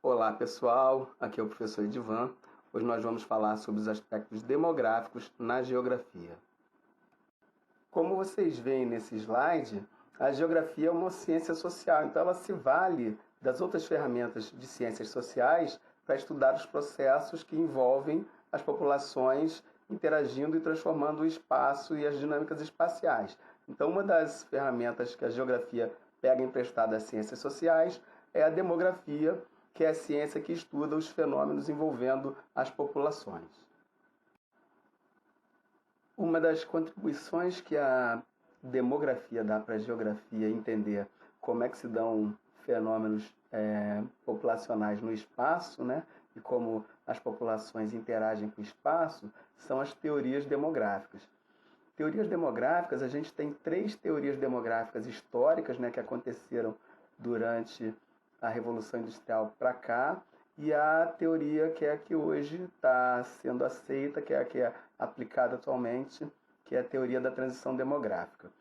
Olá pessoal, aqui é o professor Edivan. Hoje nós vamos falar sobre os aspectos demográficos na geografia. Como vocês veem nesse slide, a geografia é uma ciência social, então ela se vale das outras ferramentas de ciências sociais para estudar os processos que envolvem as populações interagindo e transformando o espaço e as dinâmicas espaciais. Então, uma das ferramentas que a geografia pega emprestada às ciências sociais é a demografia, que é a ciência que estuda os fenômenos envolvendo as populações. Uma das contribuições que a demografia dá para a geografia entender como é que se dão fenômenos populacionais no espaço, né, e como as populações interagem com o espaço, são as teorias demográficas. Teorias demográficas, a gente tem 3 teorias demográficas históricas, né, que aconteceram durante a Revolução Industrial para cá, e a teoria que é a que hoje está sendo aceita, que é a que é aplicada atualmente, que é a teoria da transição demográfica.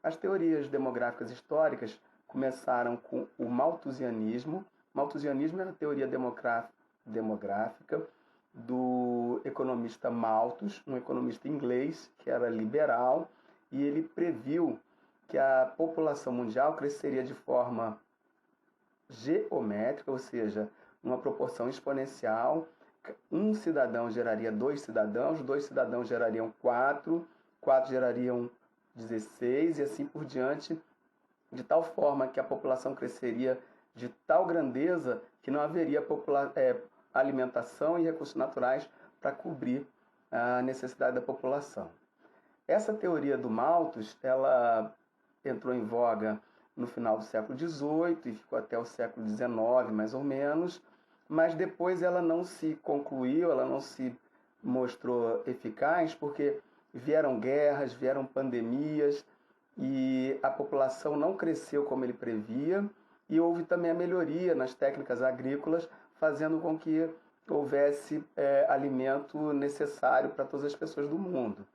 As teorias demográficas históricas começaram com o malthusianismo. O malthusianismo era a teoria demográfica do economista Malthus, um economista inglês que era liberal, e ele previu que a população mundial cresceria de forma geométrica, ou seja, uma proporção exponencial. Um cidadão geraria 2 cidadãos gerariam 4 gerariam 16 e assim por diante, de tal forma que a população cresceria de tal grandeza que não haveria alimentação e recursos naturais para cobrir a necessidade da população. Essa teoria do Malthus, ela entrou em voga no final do século XVIII e ficou até o século XIX, mais ou menos, mas depois ela não se concluiu, ela não se mostrou eficaz, porque vieram guerras, vieram pandemias, e a população não cresceu como ele previa, e houve também a melhoria nas técnicas agrícolas, fazendo com que houvesse alimento necessário para todas as pessoas do mundo.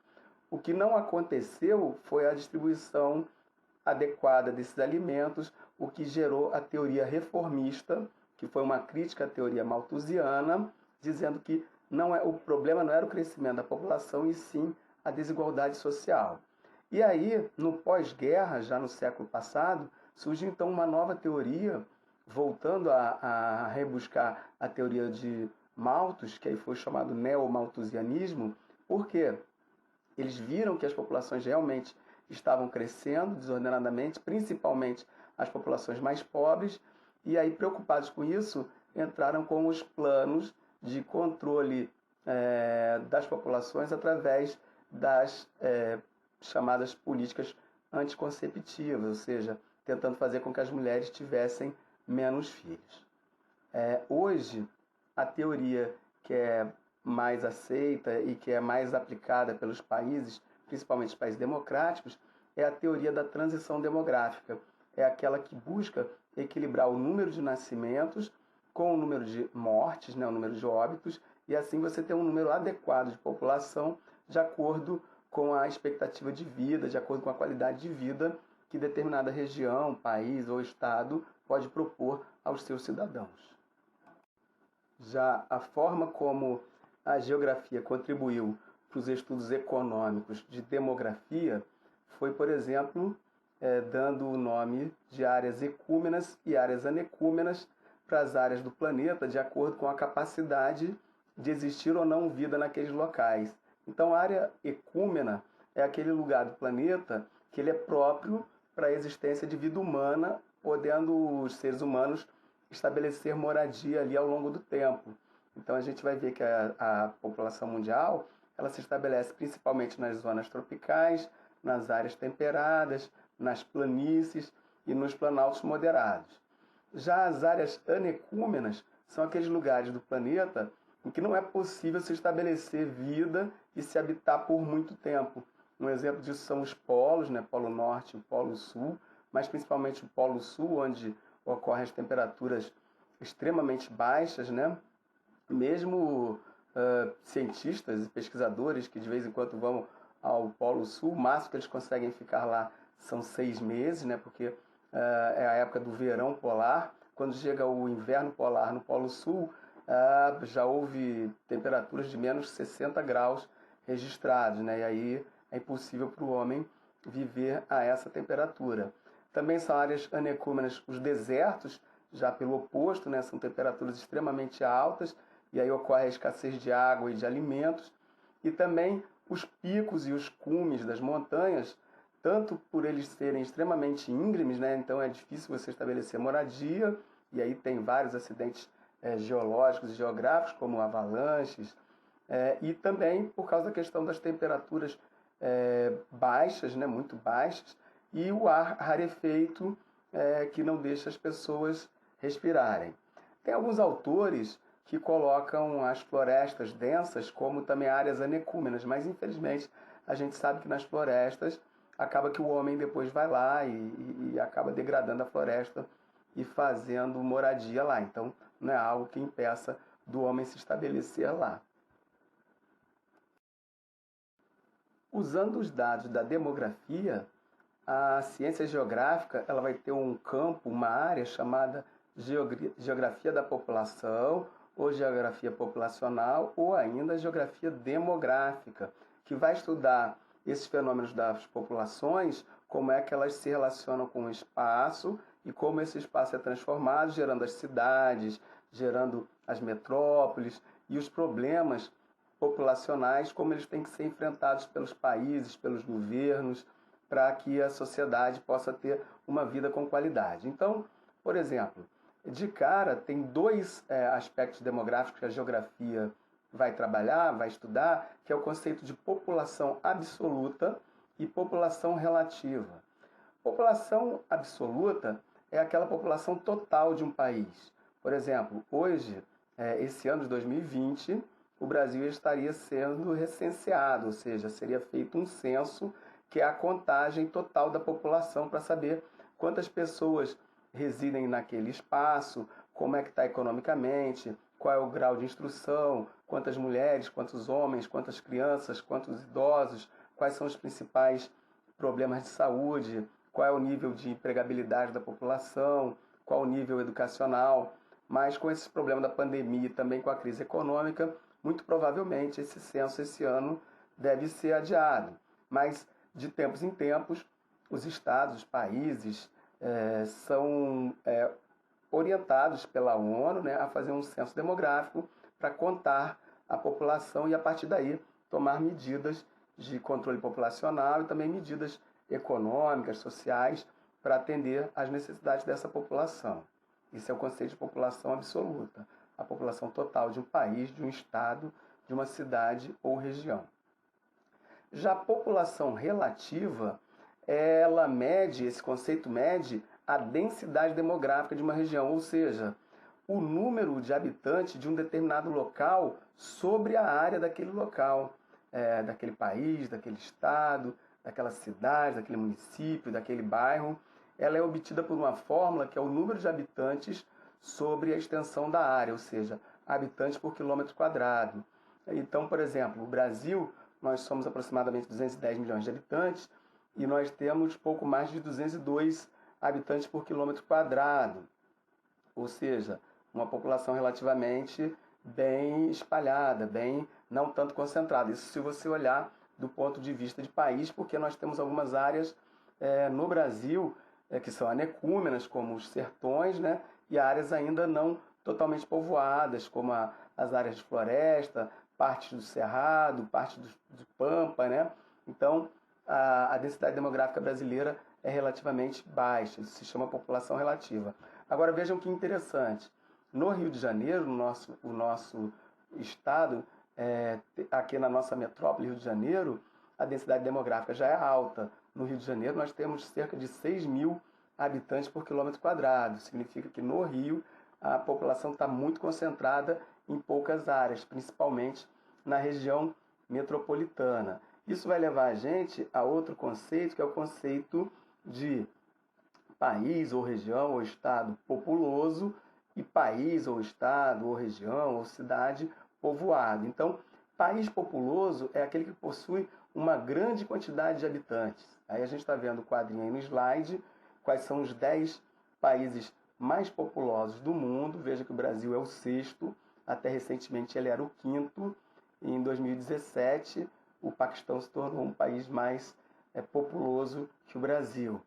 O que não aconteceu foi a distribuição adequada desses alimentos, o que gerou a teoria reformista, que foi uma crítica à teoria malthusiana, dizendo que o problema não era o crescimento da população, e sim a desigualdade social. E aí, no pós-guerra, já no século passado, surgiu então uma nova teoria, voltando a rebuscar a teoria de Malthus, que aí foi chamado neo-malthusianismo. Por quê? Eles viram que as populações realmente estavam crescendo desordenadamente, principalmente as populações mais pobres, e aí, preocupados com isso, entraram com os planos de controle das populações através das chamadas políticas anticonceptivas, ou seja, tentando fazer com que as mulheres tivessem menos filhos. Hoje, a teoria que é mais aceita e que é mais aplicada pelos países, principalmente os países democráticos, é a teoria da transição demográfica. É aquela que busca equilibrar o número de nascimentos com o número de mortes, né, o número de óbitos, e assim você tem um número adequado de população de acordo com a expectativa de vida, de acordo com a qualidade de vida que determinada região, país ou estado pode propor aos seus cidadãos. Já a forma como a geografia contribuiu para os estudos econômicos de demografia foi, por exemplo, dando o nome de áreas ecúmenas e áreas anecúmenas para as áreas do planeta, de acordo com a capacidade de existir ou não vida naqueles locais. Então, a área ecúmena é aquele lugar do planeta que ele é próprio para a existência de vida humana, podendo os seres humanos estabelecer moradia ali ao longo do tempo. Então, a gente vai ver que a população mundial ela se estabelece principalmente nas zonas tropicais, nas áreas temperadas, nas planícies e nos planaltos moderados. Já as áreas anecúmenas são aqueles lugares do planeta em que não é possível se estabelecer vida e se habitar por muito tempo. Um exemplo disso são os polos, né? Polo Norte e Polo Sul, mas principalmente o Polo Sul, onde ocorrem as temperaturas extremamente baixas, né? Mesmo cientistas e pesquisadores que de vez em quando vão ao Polo Sul, o máximo que eles conseguem ficar lá são 6 meses, né? Porque é a época do verão polar, quando chega o inverno polar no Polo Sul, já houve temperaturas de menos 60 graus registrados, né? E aí é impossível para o homem viver a essa temperatura. Também são áreas anecúmenas os desertos, já pelo oposto, né? São temperaturas extremamente altas, e aí ocorre a escassez de água e de alimentos. E também os picos e os cumes das montanhas, tanto por eles serem extremamente íngremes, né? Então é difícil você estabelecer moradia, e aí tem vários acidentes geológicos e geográficos, como avalanches, e também por causa da questão das temperaturas baixas, né? Muito baixas, e o ar rarefeito que não deixa as pessoas respirarem. Tem alguns autores que colocam as florestas densas como também áreas anecúmenas, mas infelizmente a gente sabe que nas florestas acaba que o homem depois vai lá e acaba degradando a floresta e fazendo moradia lá. Então não é algo que impeça do homem se estabelecer lá. Usando os dados da demografia, a ciência geográfica ela vai ter um campo, uma área chamada geografia da população, ou geografia populacional, ou ainda geografia demográfica, que vai estudar esses fenômenos das populações, como é que elas se relacionam com o espaço e como esse espaço é transformado, gerando as cidades, gerando as metrópoles e os problemas populacionais, como eles têm que ser enfrentados pelos países, pelos governos, para que a sociedade possa ter uma vida com qualidade. Então, por exemplo, de cara, tem dois aspectos demográficos que a geografia vai trabalhar, vai estudar, que é o conceito de população absoluta e população relativa. População absoluta é aquela população total de um país. Por exemplo, hoje, esse ano de 2020, o Brasil estaria sendo recenseado, ou seja, seria feito um censo, que é a contagem total da população para saber quantas pessoas residem naquele espaço, como é que está economicamente, qual é o grau de instrução, quantas mulheres, quantos homens, quantas crianças, quantos idosos, quais são os principais problemas de saúde, qual é o nível de empregabilidade da população, qual o nível educacional. Mas com esses problemas da pandemia e também com a crise econômica, muito provavelmente esse censo esse ano deve ser adiado. Mas de tempos em tempos, os estados, os países são orientados pela ONU, né, a fazer um censo demográfico para contar a população e, a partir daí, tomar medidas de controle populacional e também medidas econômicas, sociais, para atender às necessidades dessa população. Isso é o conceito de população absoluta, a população total de um país, de um estado, de uma cidade ou região. Já a população relativa, ela mede, esse conceito mede a densidade demográfica de uma região, ou seja, o número de habitantes de um determinado local sobre a área daquele local, daquele país, daquele estado, daquela cidade, daquele município, daquele bairro. Ela é obtida por uma fórmula que é o número de habitantes sobre a extensão da área, ou seja, habitantes por quilômetro quadrado. Então, por exemplo, o Brasil, nós somos aproximadamente 210 milhões de habitantes e nós temos pouco mais de 202 habitantes por quilômetro quadrado, ou seja, uma população relativamente bem espalhada, bem não tanto concentrada. Isso se você olhar do ponto de vista de país, porque nós temos algumas áreas no Brasil que são anecúmenas, como os sertões, né, e áreas ainda não totalmente povoadas, como as áreas de floresta, parte do cerrado, parte do pampa, né? Então, a densidade demográfica brasileira é relativamente baixa, isso se chama população relativa. Agora vejam que interessante, no Rio de Janeiro, o nosso estado, aqui na nossa metrópole, Rio de Janeiro, a densidade demográfica já é alta. No Rio de Janeiro nós temos cerca de 6 mil habitantes por quilômetro quadrado, significa que no Rio a população está muito concentrada em poucas áreas, principalmente na região metropolitana. Isso vai levar a gente a outro conceito, que é o conceito de país ou região ou estado populoso e país ou estado ou região ou cidade povoado. Então, país populoso é aquele que possui uma grande quantidade de habitantes. Aí a gente está vendo o quadrinho aí no slide, quais são os 10 países mais populosos do mundo. Veja que o Brasil é o sexto, até recentemente ele era o quinto. Em 2017, o Paquistão se tornou um país mais populoso que o Brasil.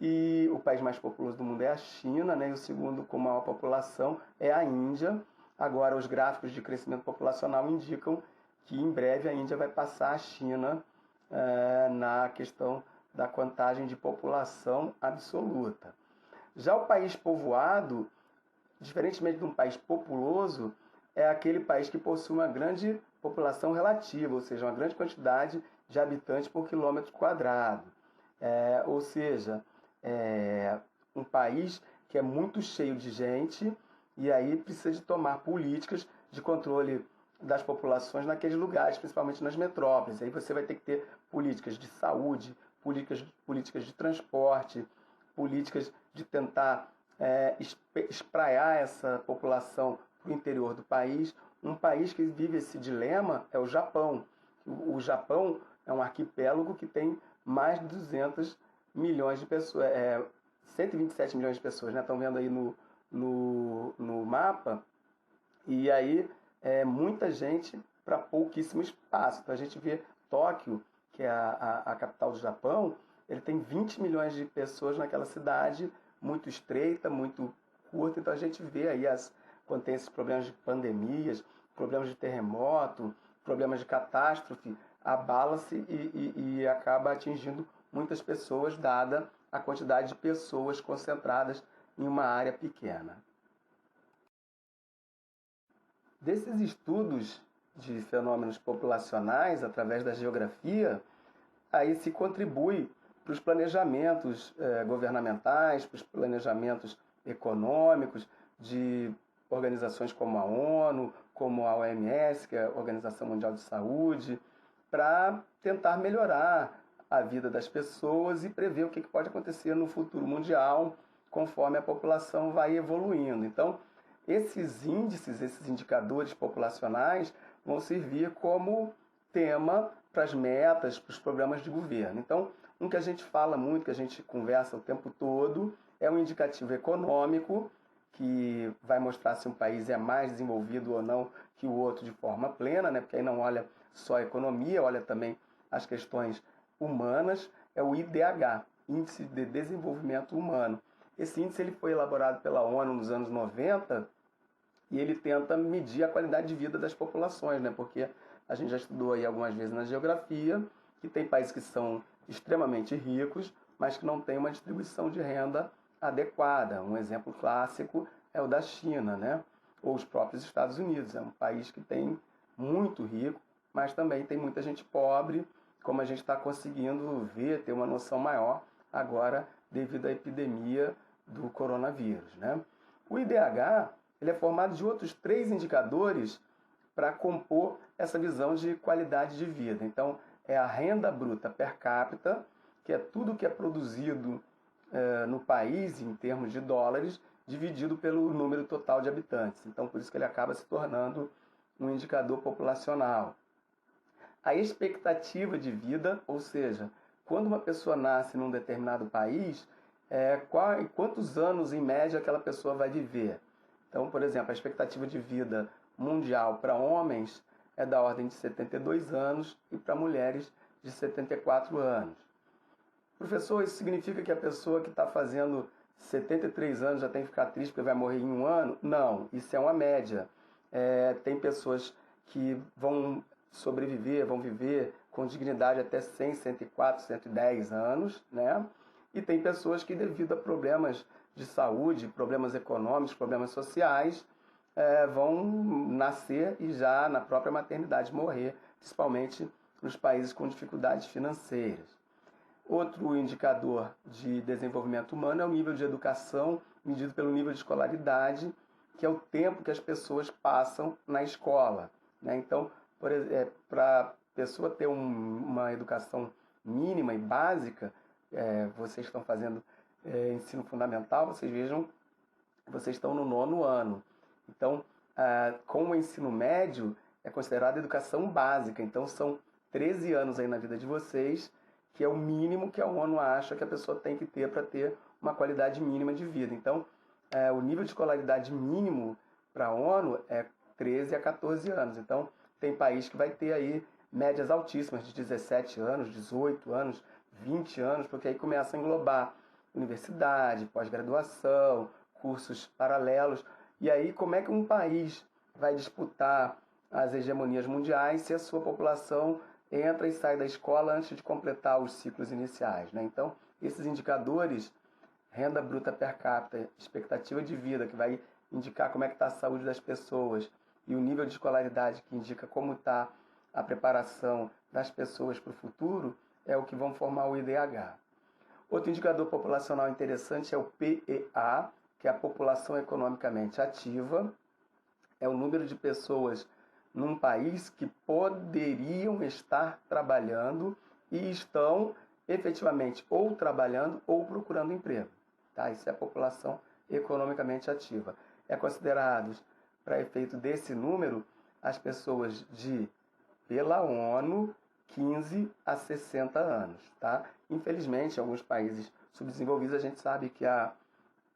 E o país mais populoso do mundo é a China, né? E o segundo com maior população é a Índia. Agora, os gráficos de crescimento populacional indicam que em breve a Índia vai passar a China na questão da contagem de população absoluta. Já o país povoado, diferentemente de um país populoso, é aquele país que possui uma grande população relativa, ou seja, uma grande quantidade de habitantes por quilômetro quadrado. Ou seja, um país que é muito cheio de gente e aí precisa de tomar políticas de controle das populações naqueles lugares, principalmente nas metrópoles. Aí você vai ter que ter políticas de saúde, políticas de transporte, políticas de tentar espraiar essa população para o interior do país. Um país que vive esse dilema é o Japão. O Japão é um arquipélago que tem mais de 200 milhões de pessoas, 127 milhões de pessoas, né? Estão vendo aí no mapa. E aí muita gente para pouquíssimo espaço. Então a gente vê Tóquio, que é a capital do Japão, ele tem 20 milhões de pessoas naquela cidade, muito estreita, muito curta. Então a gente vê aí quando tem esses problemas de pandemias, problemas de terremoto, problemas de catástrofe, abala-se e acaba atingindo muitas pessoas, dada a quantidade de pessoas concentradas em uma área pequena. Desses estudos de fenômenos populacionais, através da geografia, aí se contribui para os planejamentos governamentais, para os planejamentos econômicos de organizações como a ONU, como a OMS, que é a Organização Mundial de Saúde, para tentar melhorar a vida das pessoas e prever o que pode acontecer no futuro mundial, conforme a população vai evoluindo. Então, esses índices, esses indicadores populacionais vão servir como tema para as metas, para os programas de governo. Então, um que a gente fala muito, que a gente conversa o tempo todo, é um indicativo econômico, que vai mostrar se um país é mais desenvolvido ou não que o outro de forma plena, né? Porque aí não olha só a economia, olha também as questões humanas. É o IDH, Índice de Desenvolvimento Humano. Esse índice ele foi elaborado pela ONU nos anos 90 e ele tenta medir a qualidade de vida das populações, né? Porque a gente já estudou aí algumas vezes na geografia que tem países que são extremamente ricos, mas que não têm uma distribuição de renda adequada. Um exemplo clássico é o da China, né? Ou os próprios Estados Unidos. É um país que tem muito rico, mas também tem muita gente pobre, como a gente está conseguindo ver, ter uma noção maior agora devido à epidemia do coronavírus, né? O IDH ele é formado de outros 3 indicadores para compor essa visão de qualidade de vida. Então, é a renda bruta per capita, que é tudo que é produzido no país em termos de dólares, dividido pelo número total de habitantes. Então, por isso que ele acaba se tornando um indicador populacional. A expectativa de vida, ou seja, quando uma pessoa nasce num determinado país, quantos anos em média aquela pessoa vai viver. Então, por exemplo, a expectativa de vida mundial para homens é da ordem de 72 anos e para mulheres de 74 anos. Professor, isso significa que a pessoa que está fazendo 73 anos já tem que ficar triste porque vai morrer em 1 ano? Não, isso é uma média. Tem pessoas que vão sobreviver, vão viver com dignidade até 100, 104, 110 anos, né? E tem pessoas que, devido a problemas de saúde, problemas econômicos, problemas sociais, vão nascer e já na própria maternidade morrer, principalmente nos países com dificuldades financeiras. Outro indicador de desenvolvimento humano é o nível de educação, medido pelo nível de escolaridade, que é o tempo que as pessoas passam na escola, né? Então, para a pessoa ter uma educação mínima e básica, vocês estão fazendo ensino fundamental, vocês vejam, vocês estão no 9º ano. Então, com o ensino médio, é considerada educação básica. Então, são 13 anos aí na vida de vocês, que é o mínimo que a ONU acha que a pessoa tem que ter para ter uma qualidade mínima de vida. Então, o nível de escolaridade mínimo para a ONU é 13 a 14 anos. Então, tem país que vai ter aí médias altíssimas de 17 anos, 18 anos, 20 anos, porque aí começa a englobar universidade, pós-graduação, cursos paralelos. E aí, como é que um país vai disputar as hegemonias mundiais se a sua população entra e sai da escola antes de completar os ciclos iniciais, né? Então, esses indicadores, renda bruta per capita, expectativa de vida, que vai indicar como é que está a saúde das pessoas, e o nível de escolaridade, que indica como está a preparação das pessoas para o futuro, é o que vão formar o IDH. Outro indicador populacional interessante é o PEA, que é a população economicamente ativa. É o número de pessoas num país que poderiam estar trabalhando e estão efetivamente ou trabalhando ou procurando emprego. Tá? Isso é a população economicamente ativa. É considerado, para efeito desse número, as pessoas pela ONU, 15 a 60 anos. Tá? Infelizmente, em alguns países subdesenvolvidos, a gente sabe que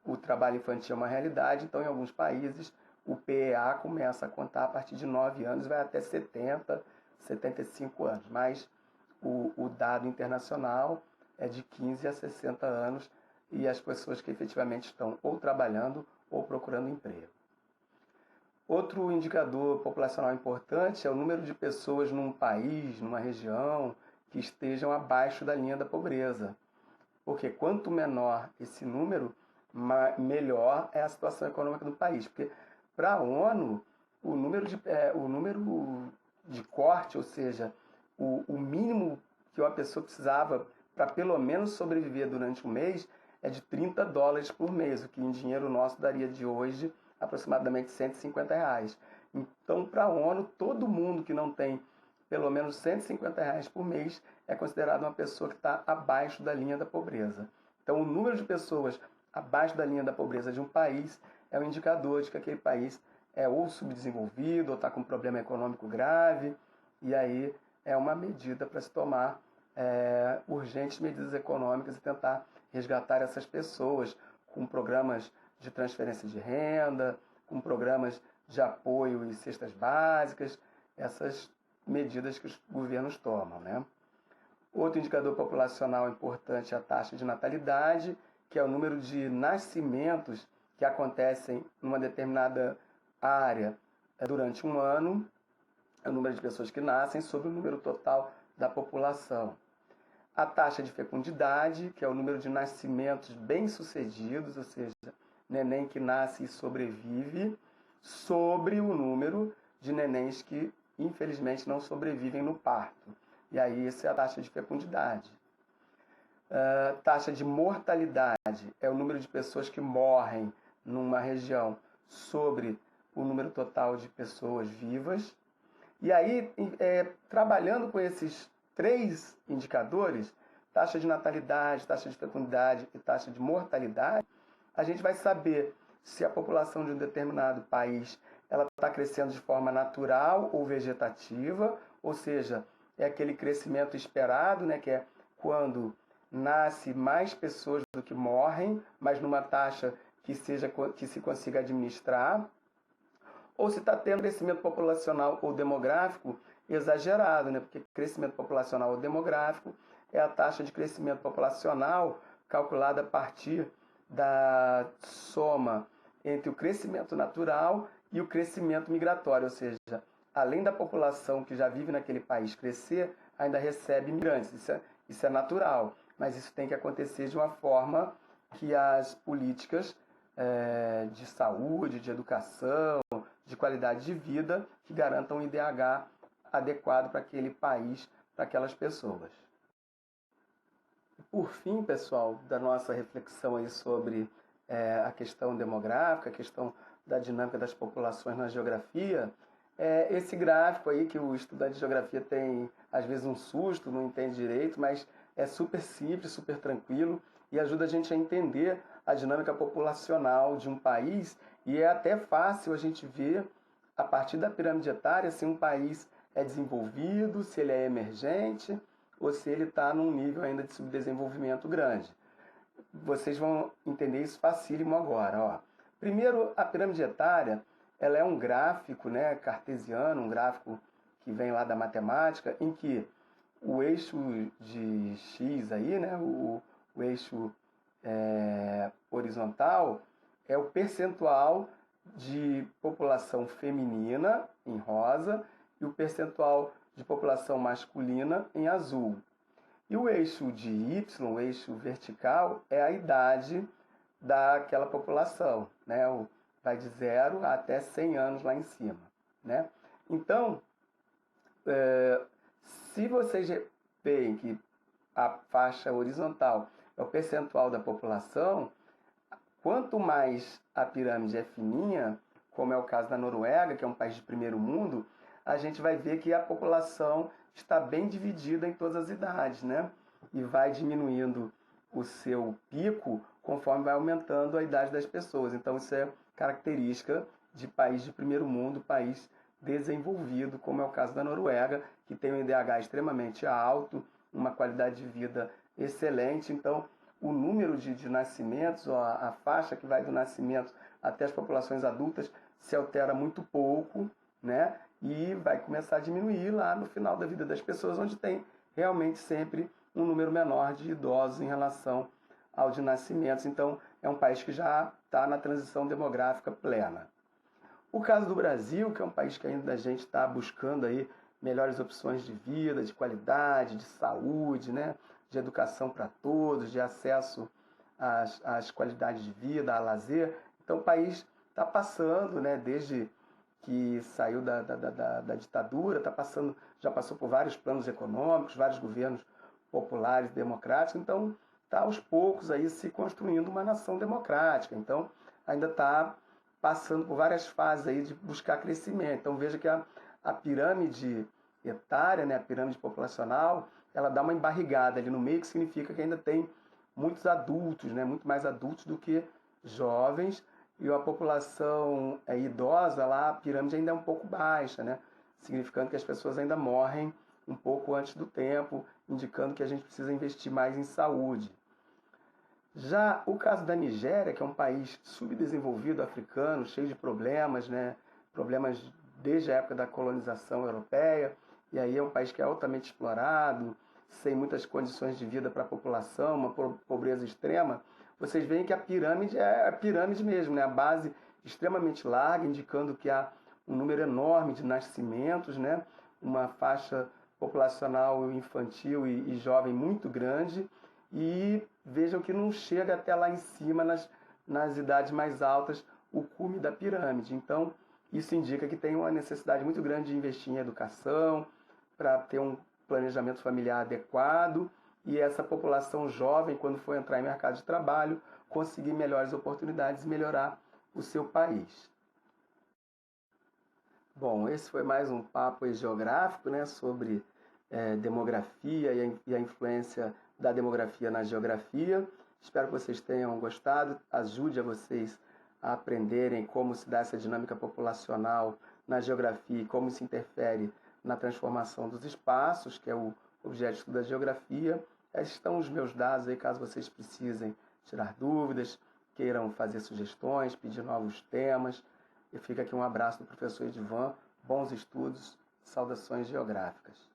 o trabalho infantil é uma realidade, então em alguns países o PEA começa a contar a partir de 9 anos, vai até 70, 75 anos. Mas o dado internacional é de 15 a 60 anos e as pessoas que efetivamente estão ou trabalhando ou procurando emprego. Outro indicador populacional importante é o número de pessoas num país, numa região, que estejam abaixo da linha da pobreza. Porque quanto menor esse número, melhor é a situação econômica do país. Porque para a ONU, o número de corte, ou seja, o mínimo que uma pessoa precisava para pelo menos sobreviver durante um mês, é de $30 por mês, o que em dinheiro nosso daria de hoje aproximadamente R$150. Então, para a ONU, todo mundo que não tem pelo menos R$150 por mês é considerado uma pessoa que está abaixo da linha da pobreza. Então, o número de pessoas abaixo da linha da pobreza de um país é um indicador de que aquele país é ou subdesenvolvido ou está com um problema econômico grave, e aí é uma medida para se tomar urgentes medidas econômicas e tentar resgatar essas pessoas com programas de transferência de renda, com programas de apoio e cestas básicas, essas medidas que os governos tomam, né? Outro indicador populacional importante é a taxa de natalidade, que é o número de nascimentos que acontecem numa determinada área durante um ano, é o número de pessoas que nascem sobre o número total da população. A taxa de fecundidade, que é o número de nascimentos bem-sucedidos, ou seja, neném que nasce e sobrevive, sobre o número de nenéns que, infelizmente, não sobrevivem no parto. E aí, essa é a taxa de fecundidade. Taxa de mortalidade é o número de pessoas que morrem numa região sobre o número total de pessoas vivas. E aí, trabalhando com esses 3 indicadores, taxa de natalidade, taxa de fecundidade e taxa de mortalidade, a gente vai saber se a população de um determinado país ela está crescendo de forma natural ou vegetativa, ou seja, é aquele crescimento esperado, né, que é quando nasce mais pessoas do que morrem, mas numa taxa que se consiga administrar, ou se está tendo crescimento populacional ou demográfico exagerado, né? Porque crescimento populacional ou demográfico é a taxa de crescimento populacional calculada a partir da soma entre o crescimento natural e o crescimento migratório, ou seja, além da população que já vive naquele país crescer, ainda recebe imigrantes. Isso é natural, mas isso tem que acontecer de uma forma que as políticas de saúde, de educação, de qualidade de vida, que garantam um IDH adequado para aquele país, para aquelas pessoas. Por fim, pessoal, da nossa reflexão aí sobre a questão demográfica, a questão da dinâmica das populações na geografia, esse gráfico aí que o estudante de geografia tem, às vezes, um susto, não entende direito, mas é super simples, super tranquilo e ajuda a gente a entender a dinâmica populacional de um país, e é até fácil a gente ver, a partir da pirâmide etária, se um país é desenvolvido, se ele é emergente, ou se ele está num nível ainda de subdesenvolvimento grande. Vocês vão entender isso facílimo agora. Ó. Primeiro, a pirâmide etária, ela é um gráfico, né, cartesiano, um gráfico que vem lá da matemática, em que o eixo de x aí, né, o eixo horizontal, é o percentual de população feminina, em rosa, e o percentual de população masculina, em azul. E o eixo de y, o eixo vertical, é a idade daquela população, né? Vai de 0 até 100 anos lá em cima, né? Então, se vocês veem que a faixa horizontal é o percentual da população, quanto mais a pirâmide é fininha, como é o caso da Noruega, que é um país de primeiro mundo, a gente vai ver que a população está bem dividida em todas as idades, né? E vai diminuindo o seu pico conforme vai aumentando a idade das pessoas. Então, isso é característica de país de primeiro mundo, país desenvolvido, como é o caso da Noruega, que tem um IDH extremamente alto, uma qualidade de vida excelente. Então, o número de nascimentos, a faixa que vai do nascimento até as populações adultas, se altera muito pouco, né? E vai começar a diminuir lá no final da vida das pessoas, onde tem realmente sempre um número menor de idosos em relação ao de nascimentos. Então, é um país que já está na transição demográfica plena. O caso do Brasil, que é um país que ainda a gente está buscando aí melhores opções de vida, de saúde, né? De educação para todos, de acesso às qualidades de vida, a lazer. Então, o país está passando, né? Desde que saiu da ditadura, já passou por vários planos econômicos, vários governos populares, democráticos. Então, está aos poucos aí se construindo uma nação democrática. Então, ainda está passando por várias fases aí de buscar crescimento. Então, veja que a pirâmide etária, né, a pirâmide populacional, ela dá uma embarrigada ali no meio, que significa que ainda tem muitos adultos, né, muito mais adultos do que jovens, e a população idosa lá, a pirâmide ainda é um pouco baixa, né, significando que as pessoas ainda morrem um pouco antes do tempo, indicando que a gente precisa investir mais em saúde. Já o caso da Nigéria, que é um país subdesenvolvido africano, cheio de problemas, né? Problemas desde a época da colonização europeia, e aí é um país que é altamente explorado, sem muitas condições de vida para a população, uma pobreza extrema. Vocês veem que a pirâmide é a pirâmide mesmo, né? A base extremamente larga, indicando que há um número enorme de nascimentos, né? Uma faixa populacional infantil e jovem muito grande, e vejam que não chega até lá em cima, nas idades mais altas, o cume da pirâmide. Então, isso indica que tem uma necessidade muito grande de investir em educação, para ter um planejamento familiar adequado, e essa população jovem, quando for entrar em mercado de trabalho, conseguir melhores oportunidades e melhorar o seu país. Bom, esse foi mais um papo geográfico, né, sobre demografia e a influência da demografia na geografia. Espero que vocês tenham gostado, ajude a vocês a aprenderem como se dá essa dinâmica populacional na geografia e como se interfere na transformação dos espaços, que é o objeto de estudo da geografia. Esses estão os meus dados aí, caso vocês precisem tirar dúvidas, queiram fazer sugestões, pedir novos temas. E fica aqui um abraço do professor Edivan, bons estudos, saudações geográficas.